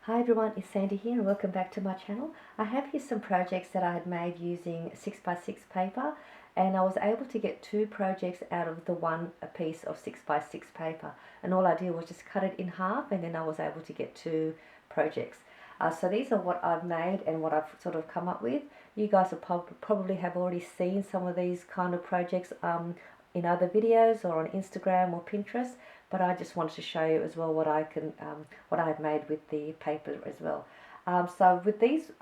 Hi everyone, it's Sandy here and welcome back to my channel. I have here some projects that I had made using 6x6 paper, and I was able to get 2 projects out of the one piece of 6x6 paper, and all I did was just cut it in half and then I was able to get 2 projects. So these are what I've made and what I've sort of come up with. You guys will probably have already seen some of these kind of projects in other videos or on Instagram or Pinterest, but I just wanted to show you as well what I have made with the paper as well. So with these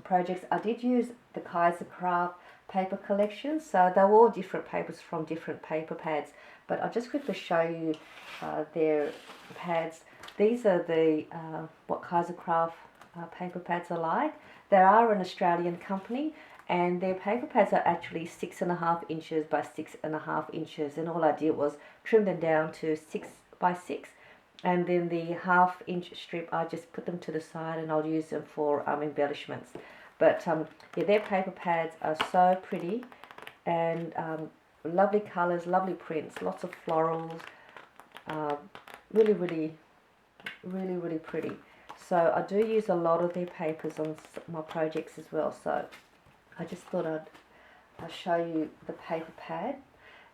projects, I did use the KAISERCRAFT paper collection. So they were all different papers from different paper pads, but I'll just quickly show you their pads. These are the what KAISERCRAFT paper pads are like. They are an Australian company, and their paper pads are actually 6.5 inches by 6.5 inches, and all I did was trim them down to 6x6, and then the half-inch strip I just put them to the side and I'll use them for embellishments. But yeah, their paper pads are so pretty, and lovely colors, lovely prints, lots of florals, really pretty. So I do use a lot of their papers on my projects as well, so I just thought I'll show you the paper pad.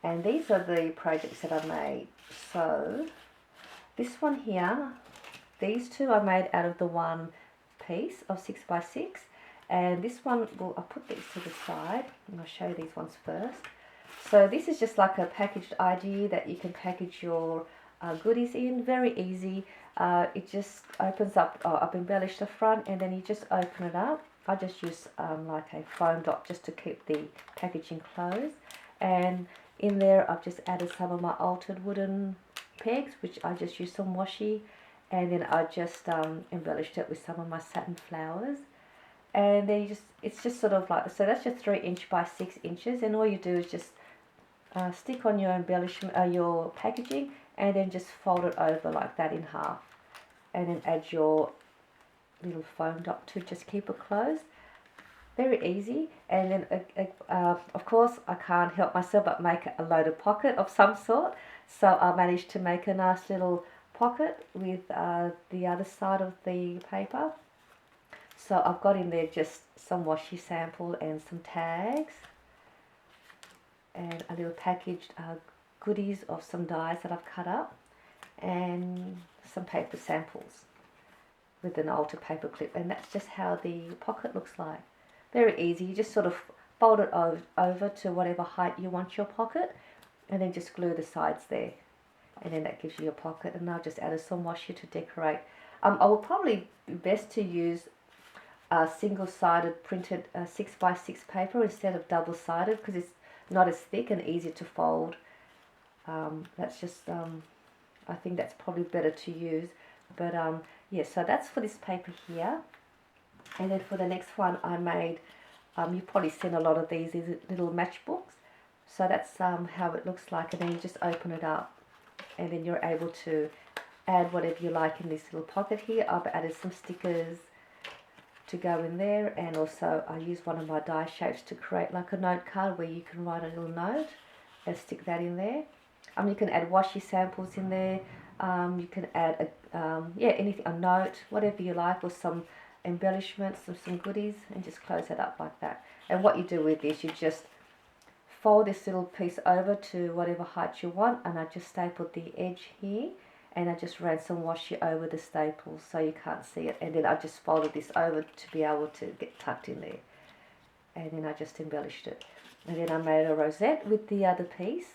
And these are the projects that I made. So this one here, these 2 I made out of the one piece of 6x6, and this one, well, I'll put these to the side and I'll show you these ones first. So this is just like a packaged idea that you can package your goodies in, very easy. It just opens up, I've embellished the front and then you just open it up. I just use like a foam dot just to keep the packaging closed, and in there I've just added some of my altered wooden pegs, which I just used some washi, and then I just embellished it with some of my satin flowers. And then it's just sort of like, so that's just 3 inch by 6 inches, and all you do is just stick on your embellishment, your packaging, and then just fold it over like that in half, and then add your little foam dot to just keep it closed. Very easy. And then of course I can't help myself but make a loaded pocket of some sort, so I managed to make a nice little pocket with the other side of the paper. So I've got in there just some washi sample and some tags and a little packaged goodies of some dies that I've cut up, and some paper samples with an altered paper clip, and that's just how the pocket looks like. Very easy. You just sort of fold it over to whatever height you want your pocket, and then just glue the sides there, and then that gives you your pocket. And I've just added some washi to decorate. I would probably be best to use single-sided printed 6x6 paper instead of double-sided, because it's not as thick and easier to fold. That's just I think that's probably better to use. But yeah, so that's for this paper here. And then for the next one I made, you've probably seen a lot of these little matchbooks. So that's how it looks like, and then you just open it up, and then you're able to add whatever you like in this little pocket here. I've added some stickers to go in there, and also I used one of my die shapes to create like a note card where you can write a little note and stick that in there. You can add washi samples in there. You can add anything, a note, whatever you like, or some embellishments, some goodies, and just close it up like that. And what you do with this, you just fold this little piece over to whatever height you want, and I just stapled the edge here, and I just ran some washi over the staples so you can't see it, and then I just folded this over to be able to get tucked in there, and then I just embellished it. And then I made a rosette with the other piece,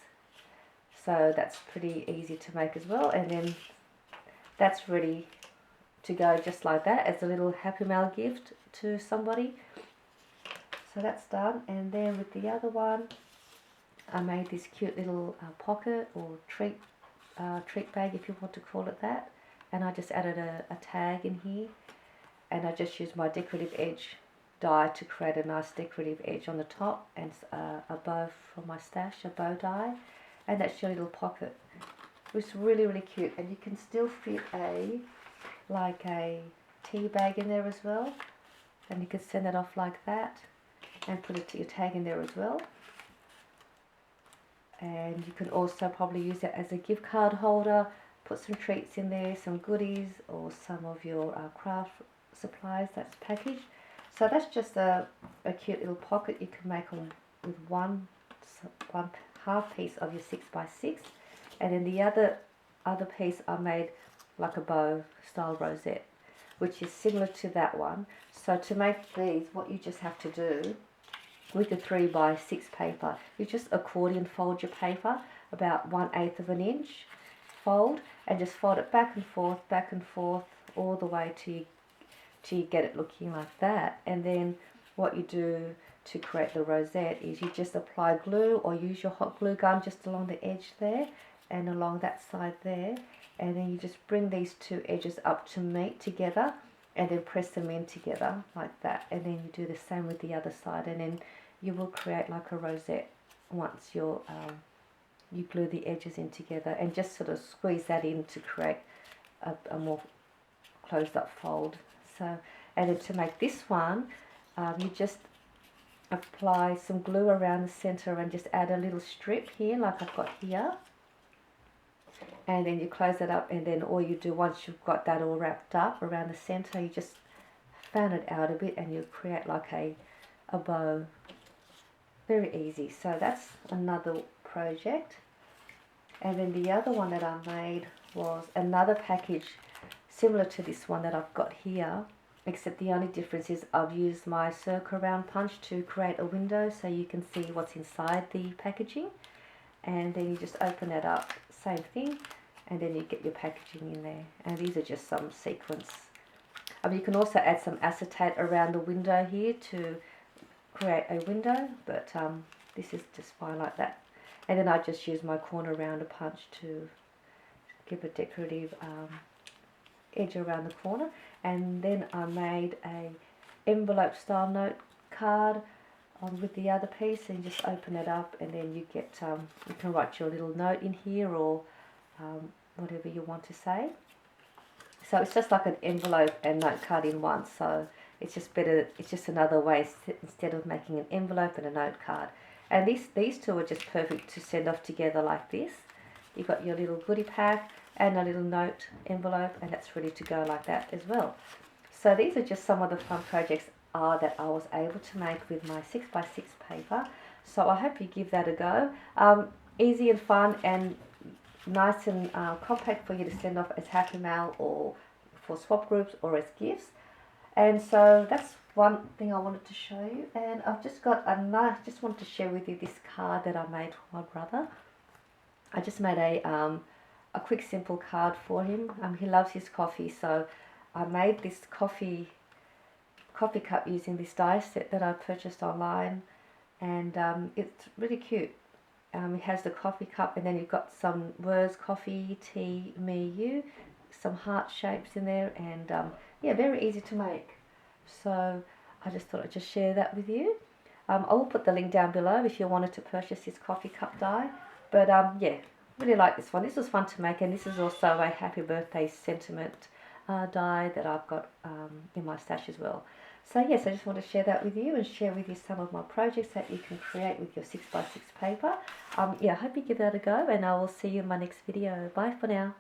so that's pretty easy to make as well. And then that's ready to go just like that as a little happy mail gift to somebody. So that's done. And then with the other one, I made this cute little pocket or treat bag, if you want to call it that, and I just added a tag in here, and I just used my decorative edge die to create a nice decorative edge on the top, and a bow from my stash, a bow die, and that's your little pocket. It's really cute, and you can still fit a tea bag in there as well, and you can send it off like that and put your tag in there as well. And you can also probably use it as a gift card holder put some treats in there, some goodies, or some of your craft supplies that's packaged. So that's just a cute little pocket you can make on with one half piece of your 6x6, and then the other piece I made like a bow style rosette, which is similar to that one. So to make these, what you just have to do with the 3x6 paper, you just accordion fold your paper about 1/8 of an inch fold, and just fold it back and forth all the way till you get it looking like that. And then what you do to create the rosette is you just apply glue or use your hot glue gun just along the edge there and along that side there, and then you just bring these two edges up to meet together and then press them in together like that, and then you do the same with the other side, and then you will create like a rosette once you glue the edges in together, and just sort of squeeze that in to create a more closed up fold. So, and then to make this one, you just apply some glue around the center and just add a little strip here like I've got here, and then you close it up, and then all you do once you've got that all wrapped up around the center, you just fan it out a bit and you create like a bow. Very easy. So that's another project. And then the other one that I made was another package similar to this one that I've got here, except the only difference is I've used my circle round punch to create a window so you can see what's inside the packaging, and then you just open it up, same thing, and then you get your packaging in there. And these are just some sequins. You can also add some acetate around the window here to create a window, but this is just fine like that. And then I just use my corner rounder punch to give a decorative edge around the corner. And then I made a envelope style note card with the other piece, and just open it up, and then you get you can write your little note in here, or whatever you want to say. So it's just like an envelope and note card in one, so it's just better, it's just another way instead of making an envelope and a note card. And these two are just perfect to send off together like this. You've got your little goodie pack and a little note envelope, and that's ready to go like that as well. So these are just some of the fun projects that I was able to make with my 6x6 paper. So I hope you give that a go. Easy and fun and nice and compact for you to send off as happy mail or for swap groups or as gifts. And so that's one thing I wanted to show you. And I've just got just wanted to share with you this card that I made for my brother. I just made a quick simple card for him. He loves his coffee, so I made this coffee cup using this die set that I purchased online, and it's really cute. It has the coffee cup, and then you've got some words: coffee, tea, me, you, some heart shapes in there, and yeah, very easy to make. So I just thought I'd just share that with you. I will put the link down below if you wanted to purchase this coffee cup die. But yeah, really like this one. This was fun to make, and this is also a happy birthday sentiment die that I've got in my stash as well. So yes, I just want to share that with you and share with you some of my projects that you can create with your 6x6 paper. Yeah, I hope you give that a go, and I will see you in my next video. Bye for now.